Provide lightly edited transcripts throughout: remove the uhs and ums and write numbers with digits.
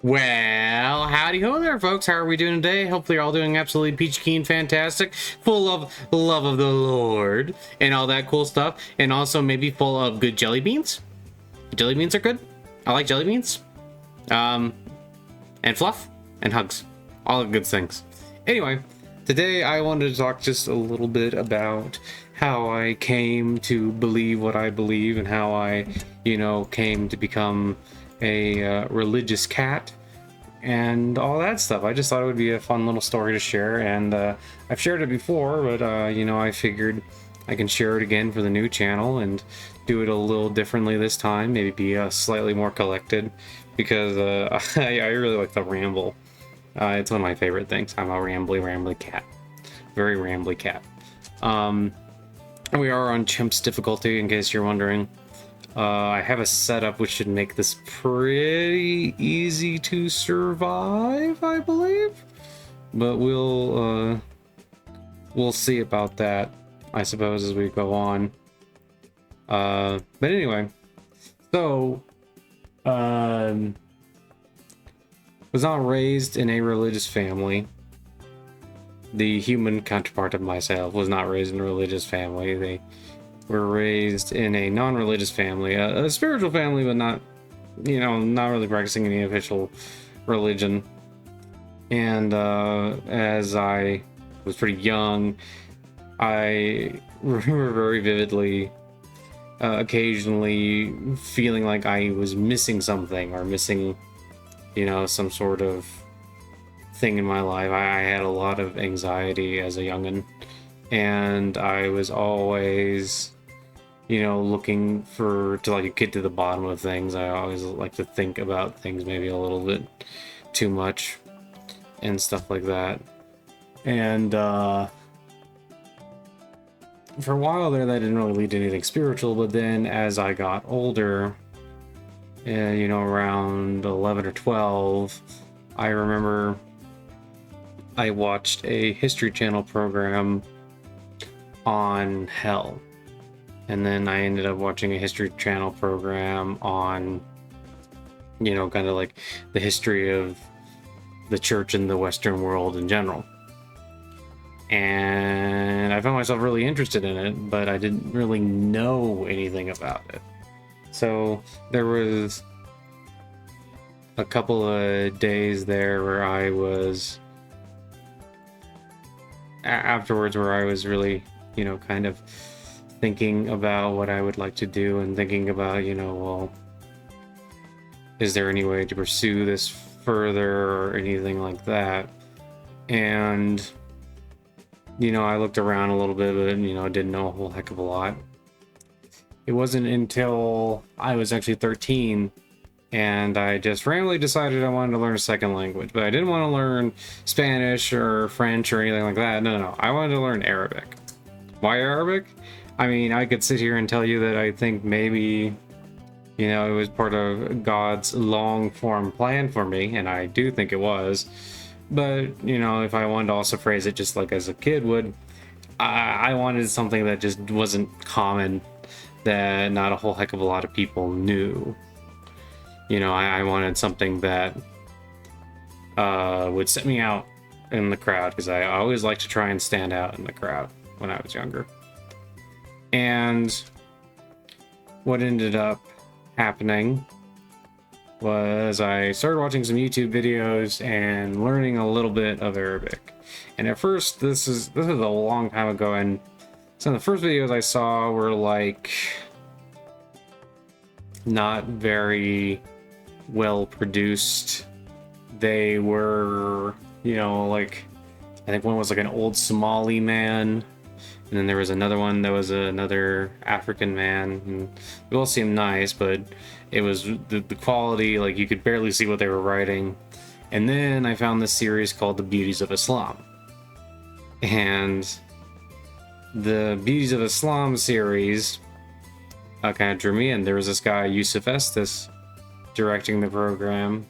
Well, howdy ho there, folks. How are we doing today? Hopefully, you're all doing absolutely peachy keen, fantastic, full of love of the Lord and all that cool stuff, and also maybe full of good jelly beans. Jelly beans are good. I like jelly beans. And fluff and hugs, all the good things. Anyway, today I wanted to talk just a little bit about how I came to believe what I believe and how I, came to become a religious cat and all that stuff. I just thought it would be a fun little story to share, and I've shared it before, but I figured I can share it again for the new channel and do it a little differently this time, maybe be slightly more collected, because I really like to ramble. It's one of my favorite things. I'm a rambly cat. Very rambly cat. We are on Chimp's difficulty, in case you're wondering. I have a setup which should make this pretty easy to survive, I believe. But we'll see about that, I suppose, as we go on. But anyway, so was not raised in a religious family. The human counterpart of myself was not raised in a religious family. They were raised in a non-religious family, a spiritual family, but not really practicing any official religion. And as I was pretty young, I remember very vividly occasionally feeling like I was missing something, or missing some sort of thing in my life. I had a lot of anxiety as a youngin', and I was always looking to get to the bottom of things. I always like to think about things maybe a little bit too much and stuff like that. And for a while there, that didn't really lead to anything spiritual. But then as I got older, around 11 or 12, I remember I watched a History Channel program on hell. And then I ended up watching a History Channel program on, kind of like the history of the church in the Western world in general. And I found myself really interested in it, but I didn't really know anything about it. So there was a couple of days there where I was afterwards where I was really, kind of thinking about what I would like to do, and thinking about, well, is there any way to pursue this further or anything like that? And, I looked around a little bit, but, didn't know a whole heck of a lot. It wasn't until I was actually 13 and I just randomly decided I wanted to learn a second language, but I didn't want to learn Spanish or French or anything like that. No. I wanted to learn Arabic. Why Arabic? I mean, I could sit here and tell you that I think maybe, it was part of God's long-form plan for me, and I do think it was. But, if I wanted to also phrase it just like as a kid would, I wanted something that just wasn't common, that not a whole heck of a lot of people knew. I wanted something that would set me out in the crowd, because I always like to try and stand out in the crowd when I was younger. And what ended up happening was I started watching some YouTube videos and learning a little bit of Arabic. And at first, this is a long time ago, and some of the first videos I saw were like not very well produced. They were, like, I think one was like an old Somali man, and then there was another one that was another African man, and they all seemed nice, but it was the quality, like, you could barely see what they were writing. And then I found this series called The Beauties of Islam, and the Beauties of Islam series kind of drew me in. There was this guy, Yusuf Estes, directing the program,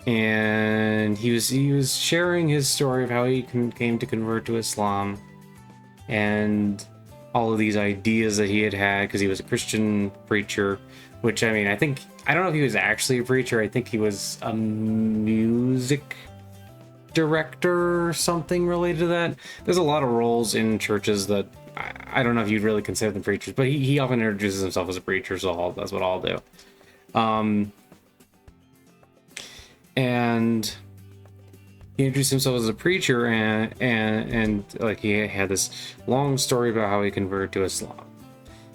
and he was sharing his story of how he came to convert to Islam, and all of these ideas that he had because he was a Christian preacher which, I mean, I don't know if he was actually a preacher. I think he was a music director or something related to that. There's a lot of roles in churches that I don't know if you'd really consider them preachers, but he often introduces himself as a preacher, so that's what I'll do. And he introduced himself as a preacher, and like he had this long story about how he converted to Islam.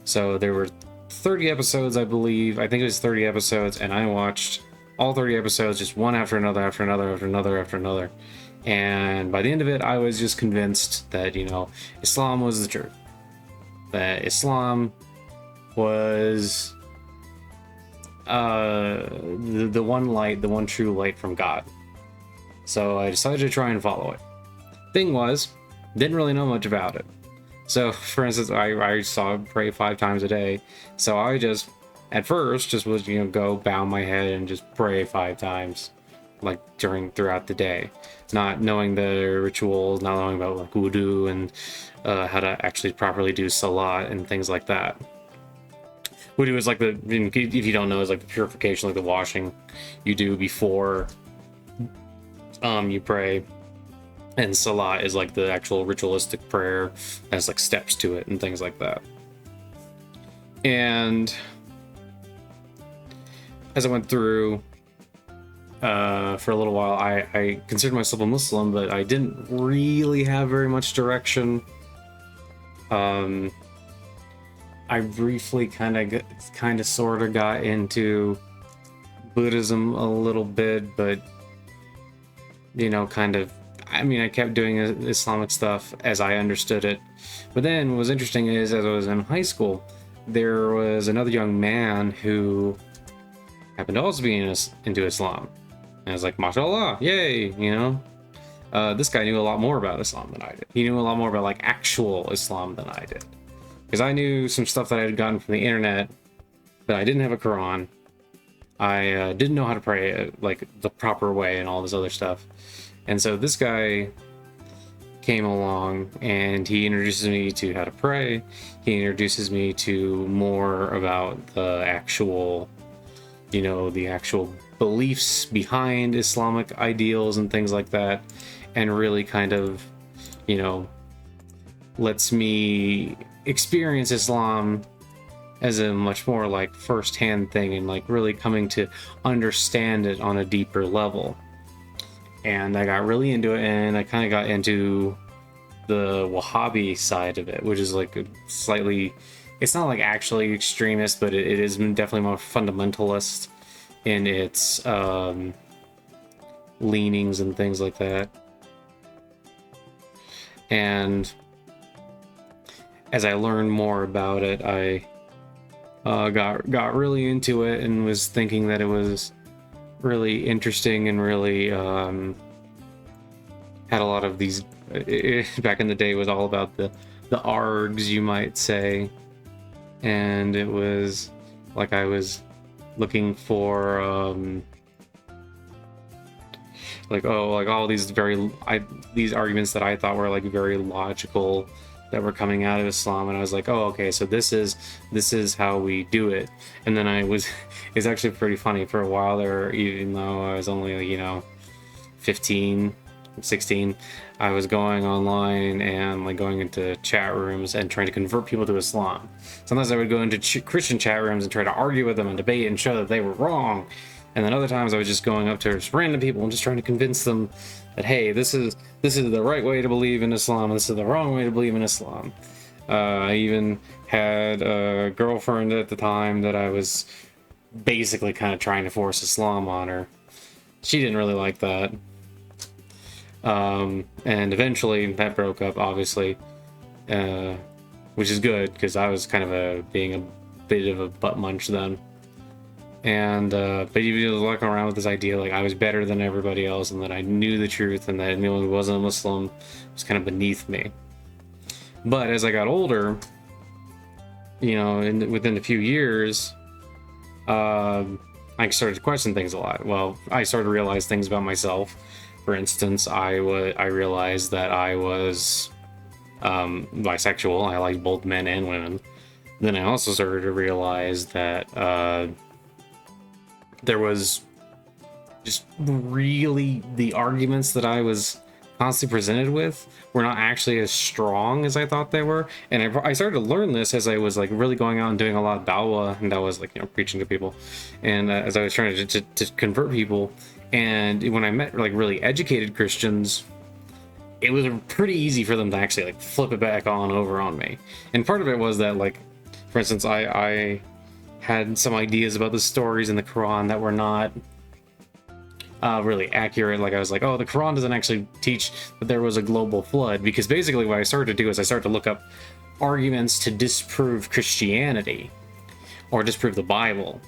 So there were 30 episodes, I believe. I think it was 30 episodes, and I watched all 30 episodes, just one after another, after another, after another, after another. And by the end of it, I was just convinced that, you know, Islam was the truth. That Islam was the one light, the one true light from God. So I decided to try and follow it. Thing was, didn't really know much about it. So, for instance, I saw it pray 5 times a day. So I just, at first, just was, you know, go bow my head and just pray 5 times, like throughout the day, not knowing the rituals, not knowing about like wudu and how to actually properly do salat and things like that. Wudu is like if you don't know, is like the purification, like the washing you do before you pray. And salat is like the actual ritualistic prayer, has like steps to it and things like that. And as I went through for a little while, I considered myself a Muslim, but I didn't really have very much direction. I briefly kind of sort of got into Buddhism a little bit, but you know, I kept doing Islamic stuff as I understood it. But then what was interesting is, as I was in high school, there was another young man who happened to also be into Islam. And I was like, mashallah, yay, you know? This guy knew a lot more about Islam than I did. He knew a lot more about like actual Islam than I did. Because I knew some stuff that I had gotten from the internet, but I didn't have a Quran. I didn't know how to pray like the proper way and all this other stuff. And so this guy came along and he introduces me to how to pray. He introduces me to more about the actual, you know, the actual beliefs behind Islamic ideals and things like that. And really kind of, you know, lets me experience Islam as a much more like first-hand thing and like really coming to understand it on a deeper level. And I got really into it, and I kind of got into the Wahhabi side of it, which is like a slightly, it's not like actually extremist, but it is definitely more fundamentalist in its leanings and things like that. And as I learned more about it, I got really into it and was thinking that it was really interesting and really had a lot of these back in the day. It was all about the args, you might say, and it was like I was looking for like all these these arguments that I thought were like very logical that were coming out of Islam, and I was like, oh, okay, so this is how we do it. And then it's actually pretty funny. For a while there, even though I was only, you know, 15, 16, I was going online and like going into chat rooms and trying to convert people to Islam. Sometimes I would go into Christian chat rooms and try to argue with them and debate and show that they were wrong. And then other times I was just going up to just random people and just trying to convince them that, hey, this is the right way to believe in Islam, and this is the wrong way to believe in Islam. I even had a girlfriend at the time that I was basically kind of trying to force Islam on her. She didn't really like that. And eventually that broke up, obviously, which is good, because I was kind of being a bit of a butt munch then. And but he was walking around with this idea like I was better than everybody else, and that I knew the truth, and that anyone who wasn't a Muslim was kind of beneath me. But as I got older, you know, within a few years, I started to question things a lot. Well, I started to realize things about myself. For instance, I realized that I was bisexual. I liked both men and women. then I also started to realize that there was just really the arguments that I was constantly presented with were not actually as strong as I thought they were. And I started to learn this as I was like really going out and doing a lot of dawah, and that was like, you know, preaching to people, and as I was trying to convert people. And when I met like really educated Christians, it was pretty easy for them to actually like flip it back on over on me. And part of it was that, like, for instance, I had some ideas about the stories in the Quran that were not really accurate. Like, I was like, oh, the Quran doesn't actually teach that there was a global flood, because basically what I started to do is I started to look up arguments to disprove Christianity or disprove the Bible.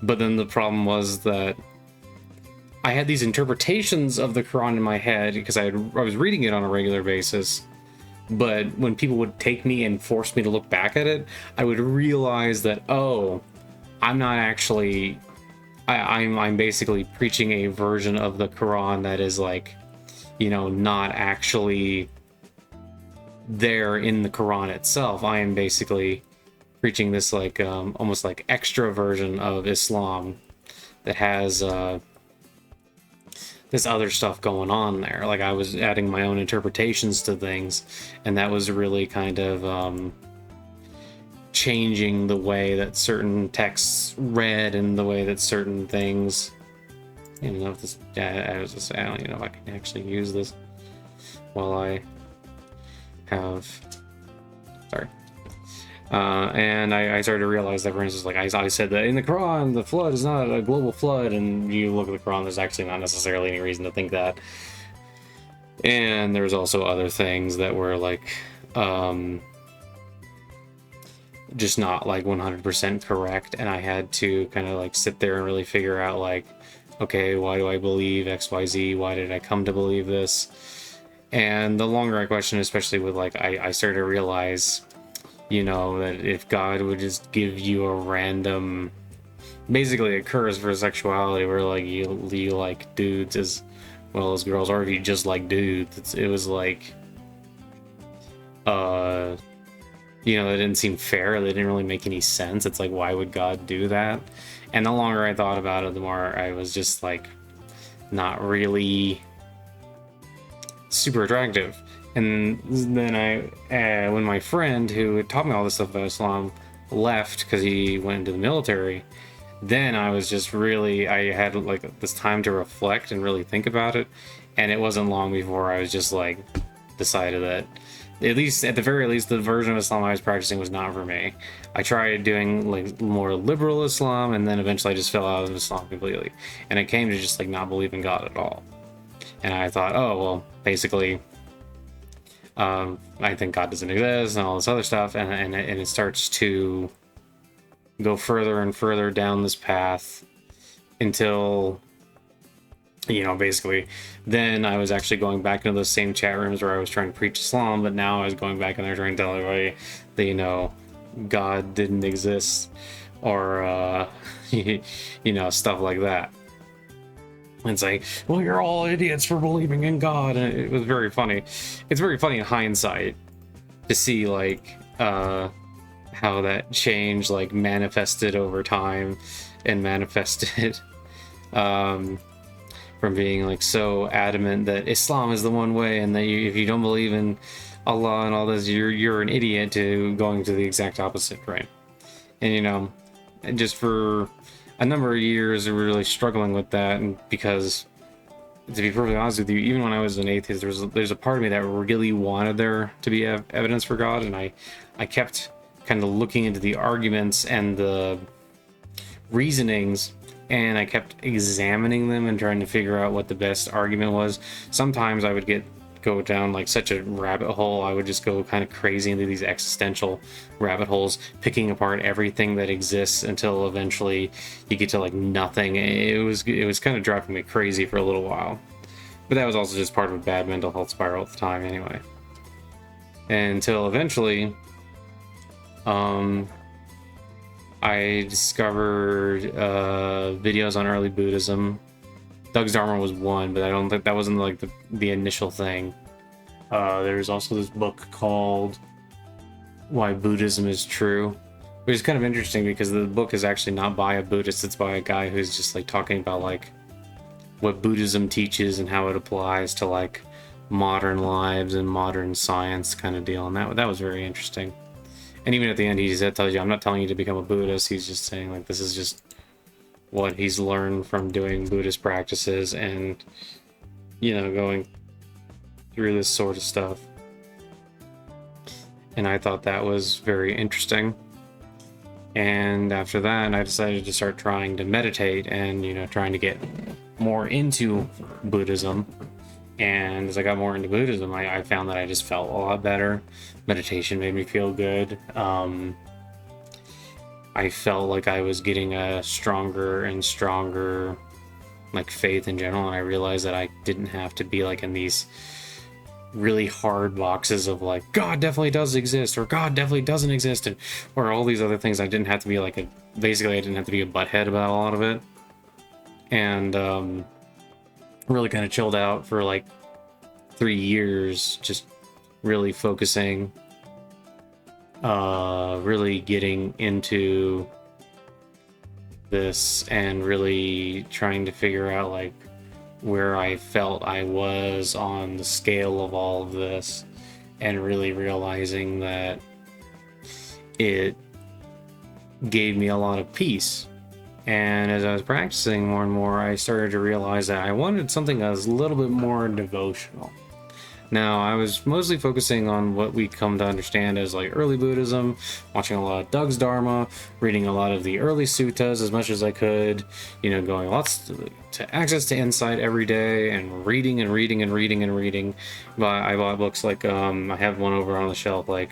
But then the problem was that I had these interpretations of the Quran in my head because I was reading it on a regular basis. But when people would take me and force me to look back at it, I would realize that, oh, I'm not actually... I'm basically preaching a version of the Quran that is, like, you know, not actually there in the Quran itself. I am basically preaching this, like, almost like extra version of Islam that has this other stuff going on there. Like, I was adding my own interpretations to things, and that was really kind of changing the way that certain texts read and the way that certain things... I don't know if this... I don't even know if I can actually use this while I have... Sorry. And I started to realize that, for instance, like, I said that in the Quran, the flood is not a global flood, and you look at the Quran, there's actually not necessarily any reason to think that. And there's also other things that were, like, just not, like, 100% correct, and I had to kind of, like, sit there and really figure out, like, okay, why do I believe XYZ? Why did I come to believe this? And the longer I questioned, especially with, like, I started to realize, you know, that if God would just give you a random, basically a curse for sexuality, where, like, you like dudes as well as girls, or if you just like dudes, it was like, you know, it didn't seem fair. They didn't really make any sense. It's like, why would God do that? And the longer I thought about it, the more I was just, like, not really super attractive. And then when my friend who had taught me all this stuff about Islam left because he went into the military, then I was just really, I had, like, this time to reflect and really think about it. And it wasn't long before I was just, like, decided that, at the very least, the version of Islam I was practicing was not for me. I tried doing, like, more liberal Islam, and then eventually I just fell out of Islam completely. And it came to just, like, not believe in God at all. And I thought, oh, well, basically, I think God doesn't exist and all this other stuff, and it starts to go further and further down this path until, you know, basically, then I was actually going back into those same chat rooms where I was trying to preach Islam, but now I was going back in there trying to tell everybody that, you know, God didn't exist, or, you know, stuff like that. It's like, well, you're all idiots for believing in God, and it was very funny. It's very funny in hindsight to see, like, how that change, like, manifested over time, and manifested from being, like, so adamant that Islam is the one way, and that if you don't believe in Allah and all this, you're an idiot, to going to the exact opposite, right? And, you know, just for a number of years we were really struggling with that, and because, to be perfectly honest with you, even when I was an atheist, there's a part of me that really wanted there to be evidence for God, and I kept kind of looking into the arguments and the reasonings, and I kept examining them and trying to figure out what the best argument was. Sometimes I would go down, like, such a rabbit hole. I would just go kind of crazy into these existential rabbit holes, picking apart everything that exists until eventually you get to, like, nothing. It was kind of driving me crazy for a little while, but that was also just part of a bad mental health spiral at the time anyway. Until eventually I discovered videos on early Buddhism. Doug's Dharma was one, but I don't think that wasn't, like, the initial thing. There's also this book called why Buddhism is true. Which is kind of interesting because the book is actually not by a Buddhist, it's by a guy who's just like talking about like what Buddhism teaches and how it applies to like modern lives and modern science kind of deal. And that was very interesting. And even at the end, he said, tells you, I'm not telling you to become a Buddhist. He's just saying like this is just what he's learned from doing Buddhist practices and, you know, going through this sort of stuff. And I thought that was very interesting. And after that, I decided to start trying to meditate and, you know, trying to get more into Buddhism. And as I got more into Buddhism, I found that I just felt a lot better. Meditation made me feel good. I felt like I was getting a stronger and stronger, like, faith in general. And I realized that I didn't have to be, like, in these really hard boxes of like God definitely does exist or God definitely doesn't exist, and or all these other things. I didn't have to be like basically I didn't have to be a butthead about a lot of it, and really kind of chilled out for like 3 years, just really focusing, really getting into this and really trying to figure out like where I felt I was on the scale of all of this, and really realizing that it gave me a lot of peace. And as I was practicing more and more, I started to realize that I wanted something that was a little bit more devotional. Now, I was mostly focusing on what we come to understand as like early Buddhism, watching a lot of Doug's Dharma, reading a lot of the early suttas as much as I could, you know, going lots to access to insight every day and reading and reading and reading and reading. But I bought books like, I have one over on the shelf, like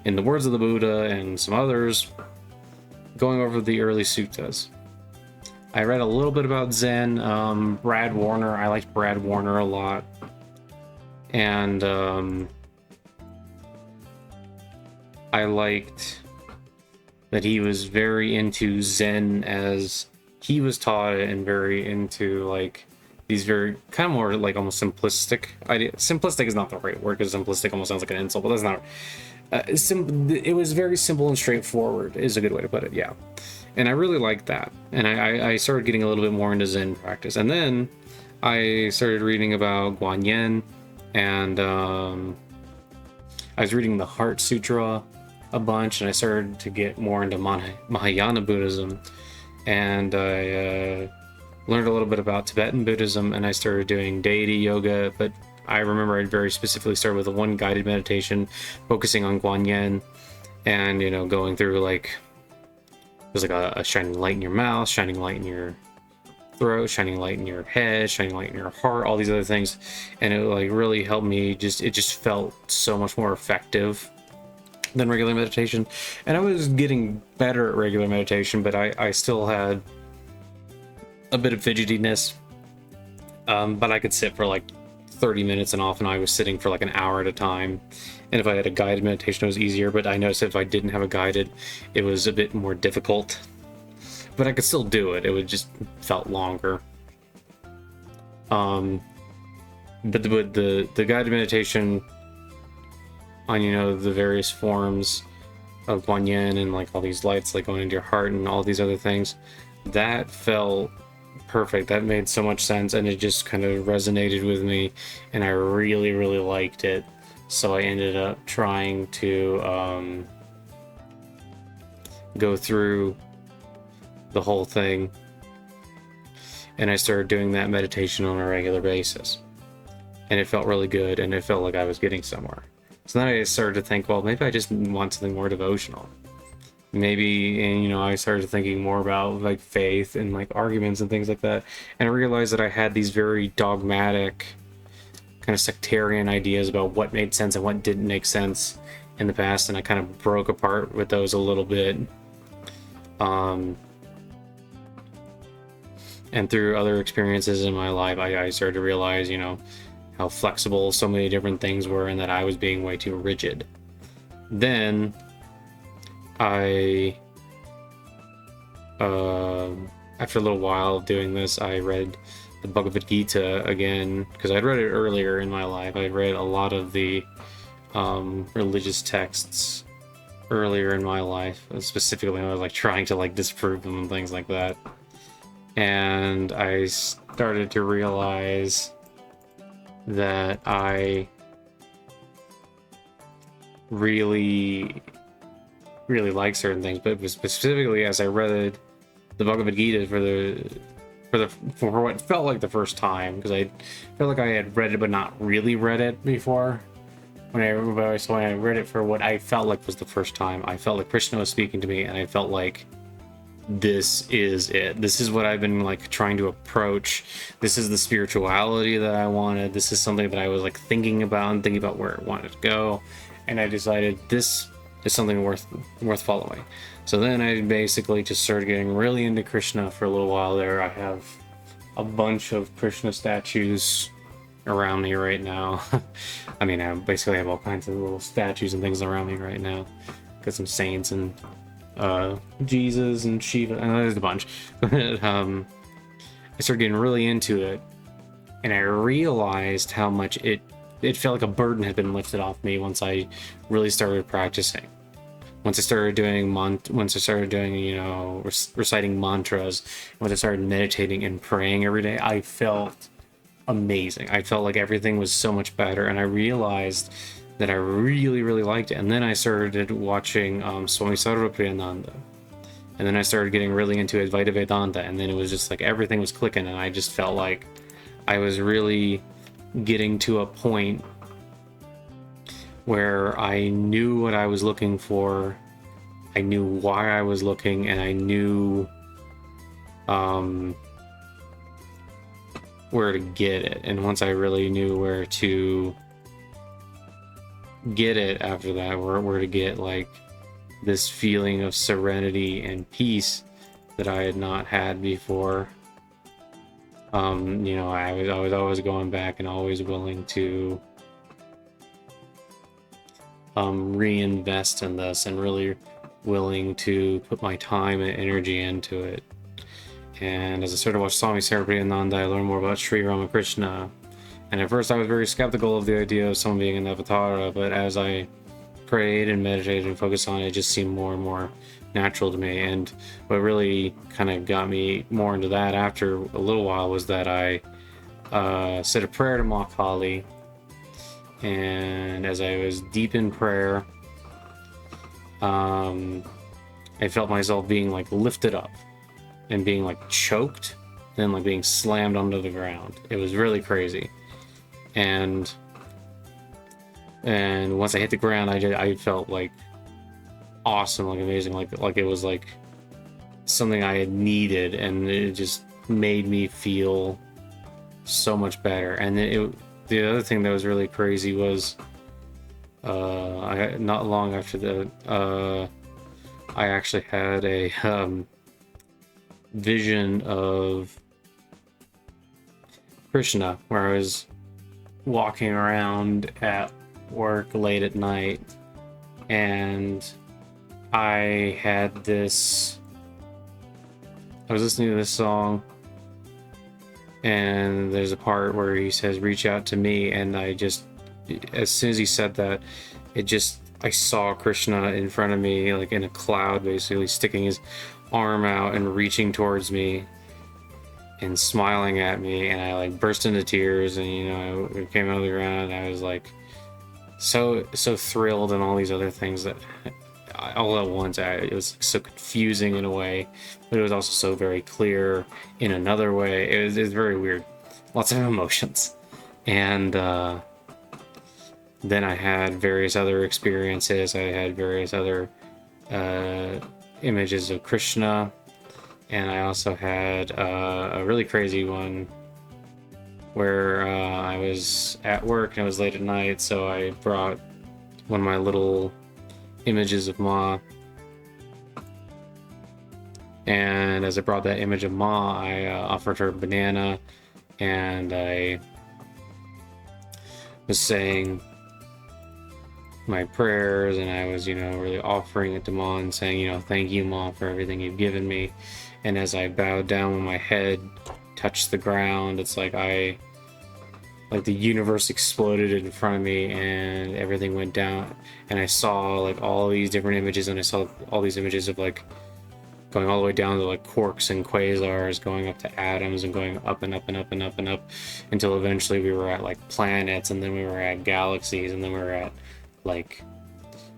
In the Words of the Buddha and some others, going over the early suttas. I read a little bit about Zen, Brad Warner. I liked Brad Warner a lot. And I liked that he was very into Zen as he was taught it, and very into like these very kind of more like almost simplistic idea. Simplistic is not the right word because simplistic almost sounds like an insult, but that's not. It was very simple and straightforward is a good way to put it. Yeah. And I really liked that. And I started getting a little bit more into Zen practice. And then I started reading about Guanyin. And I was reading the Heart Sutra a bunch, and I started to get more into Mahayana Buddhism, and I learned a little bit about Tibetan Buddhism, and I started doing deity yoga. But I remember I very specifically started with a one guided meditation focusing on Guanyin, and, you know, going through like there's like a shining light in your mouth, shining light in your throat, shining light in your head, shining light in your heart, all these other things. And it like really helped me, it just felt so much more effective than regular meditation. And I was getting better at regular meditation, but I still had a bit of fidgetiness. But I could sit for like 30 minutes, and often I was sitting for like an hour at a time. And if I had a guided meditation, it was easier, but I noticed if I didn't have a guided, it was a bit more difficult. But I could still do it. It would just felt longer. But the guided meditation on, you know, the various forms of Guanyin and like all these lights like going into your heart and all these other things, that felt perfect. That made so much sense, and it just kind of resonated with me, and I really, really liked it. So I ended up trying to go through the whole thing, and I started doing that meditation on a regular basis, and it felt really good, and it felt like I was getting somewhere. So then I started to think, well, maybe I just want something more devotional. Maybe, and, you know, I started thinking more about like faith and like arguments and things like that, and I realized that I had these very dogmatic kind of sectarian ideas about what made sense and what didn't make sense in the past, and I kind of broke apart with those a little bit. And through other experiences in my life, I started to realize, you know, how flexible so many different things were, and that I was being way too rigid. Then I, after a little while of doing this, I read the Bhagavad Gita again, because I'd read it earlier in my life. I read a lot of the religious texts earlier in my life, specifically when I was like trying to like disprove them and things like that. And I started to realize that I really like certain things, but specifically as I read the Bhagavad Gita for what felt like the first time, because I felt like I had read it but not really read it before. When I read it for what I felt like was the first time, I felt like Krishna was speaking to me, and I felt like this is it. This is what I've been like trying to approach. This is the spirituality that I wanted. This is something that I was like thinking about where I wanted to go, and I decided this is something worth following. So then I basically just started getting really into Krishna for a little while there. I have a bunch of Krishna statues around me right now. I mean, I basically have all kinds of little statues and things around me right now. Got some saints and Jesus and Shiva, and there's a bunch. I started getting really into it, and I realized how much it felt like a burden had been lifted off me once I really started practicing. Once I started doing reciting mantras, once I started meditating and praying every day, I felt amazing. I felt like everything was so much better, and I realized that I really liked it. And then I started watching Swami Sarvapriyananda, and then I started getting really into Advaita Vedanta, and then it was just like everything was clicking, and I just felt like I was really getting to a point where I knew what I was looking for, I knew why I was looking, and I knew where to get it. And once I really knew where to get it after that, where to get like this feeling of serenity and peace that I had not had before, I was always going back and always willing to reinvest in this, and really willing to put my time and energy into it. And as I started to watch Swami Sarvapriyananda, I learned more about Sri Ramakrishna. And at first I was very skeptical of the idea of someone being an avatara, but as I prayed and meditated and focused on it, it just seemed more and more natural to me. And what really kind of got me more into that after a little while was that I said a prayer to Ma Kali. And as I was deep in prayer, I felt myself being like lifted up and being like choked, then like being slammed onto the ground. It was really crazy. And once I hit the ground, I felt like awesome, like amazing, like it was like something I had needed, and it just made me feel so much better. And the other thing that was really crazy was not long after that, I actually had a vision of Krishna, where I was walking around at work late at night, and I was listening to this song, and there's a part where he says, "Reach out to me," and as soon as he said that, I saw Krishna in front of me, like in a cloud, basically sticking his arm out and reaching towards me and smiling at me, and I like burst into tears, and I came out of the ground, and I was like so thrilled, and all these other things that all at once. It was so confusing in a way, but it was also so very clear in another way. It was very weird, lots of emotions. And then I had various other experiences. I had various other images of Krishna, and I also had a really crazy one where I was at work and it was late at night, so I brought one of my little images of Ma, and as I brought that image of Ma, I offered her a banana, and I was saying my prayers, and I was really offering it to Ma and saying, thank you, Ma, for everything you've given me. And as I bowed down, when my head touched the ground, it's like I like the universe exploded in front of me and everything went down, and I saw like all these different images, and I saw all these images of like going all the way down to like quarks and quasars, going up to atoms and going up and up and up and up and up until eventually we were at like planets, and then we were at galaxies, and then we were at like,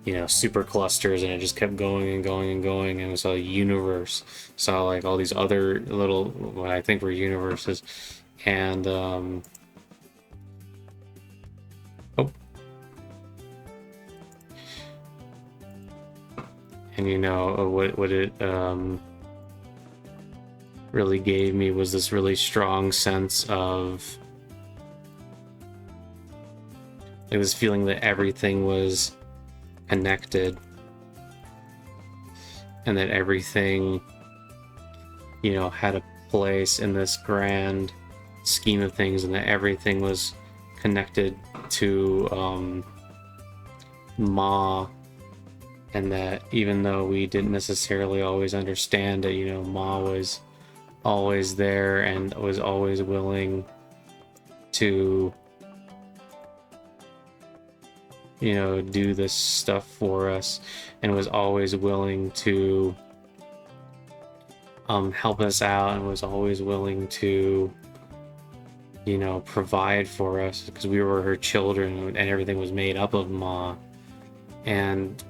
you know, super clusters, and it just kept going and going and going, and we saw the universe, saw like all these other little, what I think were universes, and and you know what it really gave me was this really strong sense of like this feeling that everything was connected, and that everything, you know, had a place in this grand scheme of things, and that everything was connected to Ma, and that even though we didn't necessarily always understand it, you know, Ma was always there and was always willing to, you know, do this stuff for us, and was always willing to help us out, and was always willing to, you know, provide for us, because we were her children, and everything was made up of Ma. And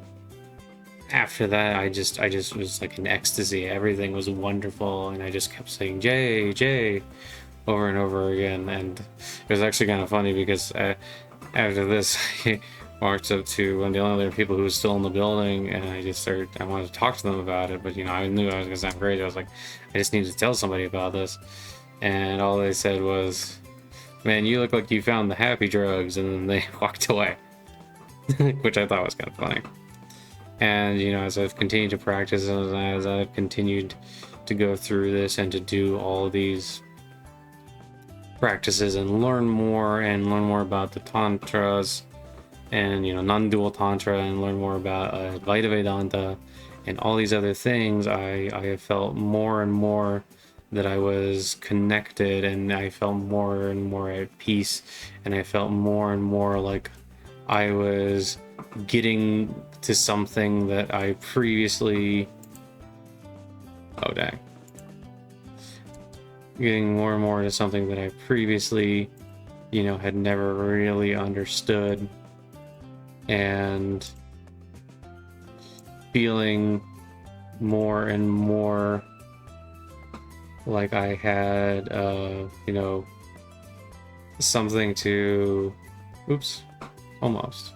after that, I just was like in ecstasy. Everything was wonderful, and I just kept saying Jay, Jay, over and over again. And it was actually kind of funny because after this, I walked up to one of the other people who was still in the building, and I wanted to talk to them about it, but you know, I knew I was gonna sound crazy. I was like, I just need to tell somebody about this. And all they said was, man, you look like you found the happy drugs, and then they walked away. Which I thought was kind of funny. And you know, as I've continued to practice, and as I've continued to go through this and to do all these practices and learn more about the tantras, and you know, non-dual tantra, and learn more about Advaita Vedanta and all these other things, I have felt more and more that I was connected, and I felt more and more at peace, and I felt more and more like I was getting to something that I previously, getting more and more to something that I previously, you know, had never really understood, and feeling more and more like I had, you know, something to, almost.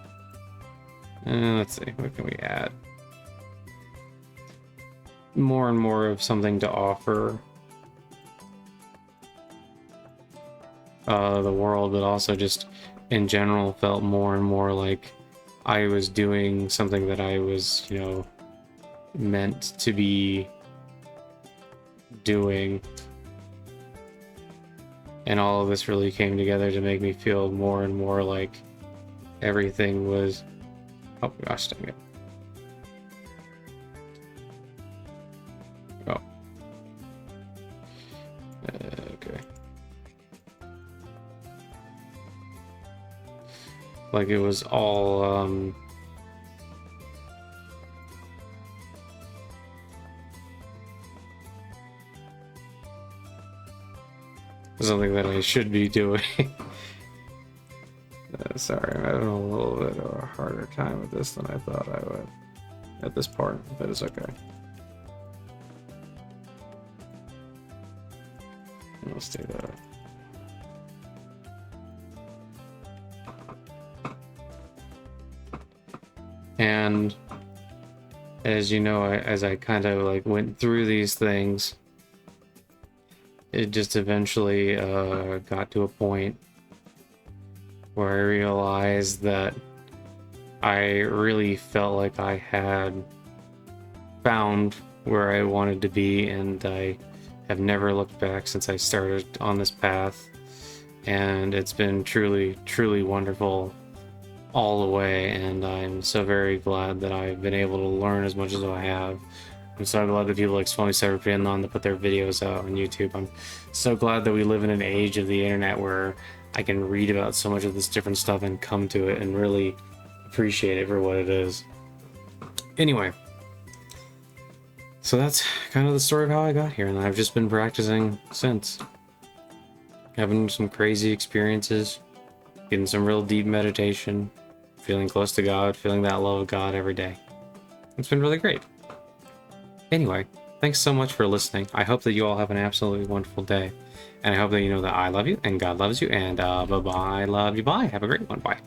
Let's see, what can we add? More and more of something to offer the world, but also just in general felt more and more like I was doing something that I was, you know, meant to be doing. And all of this really came together to make me feel more and more like everything was, oh gosh dang it. Oh. Okay. Like it was all, something that I should be doing. Sorry, I'm having a little bit of a harder time with this than I thought I would at this part, but it's okay. Let's do that. And as you know, as I kind of like went through these things, it just eventually got to a point where I realized that I really felt like I had found where I wanted to be, and I have never looked back since I started on this path. And it's been truly, truly wonderful all the way, and I'm so very glad that I've been able to learn as much as I have I'm so glad that people like Swami Serapin on to put their videos out on YouTube. I'm so glad that we live in an age of the internet where I can read about so much of this different stuff and come to it and really appreciate it for what it is. Anyway, so that's kind of the story of how I got here, and I've just been practicing since. Having some crazy experiences, getting some real deep meditation, feeling close to God, feeling that love of God every day. It's been really great. Anyway, thanks so much for listening. I hope that you all have an absolutely wonderful day. And I hope that you know that I love you and God loves you. And bye-bye, love you, bye. Have a great one. Bye.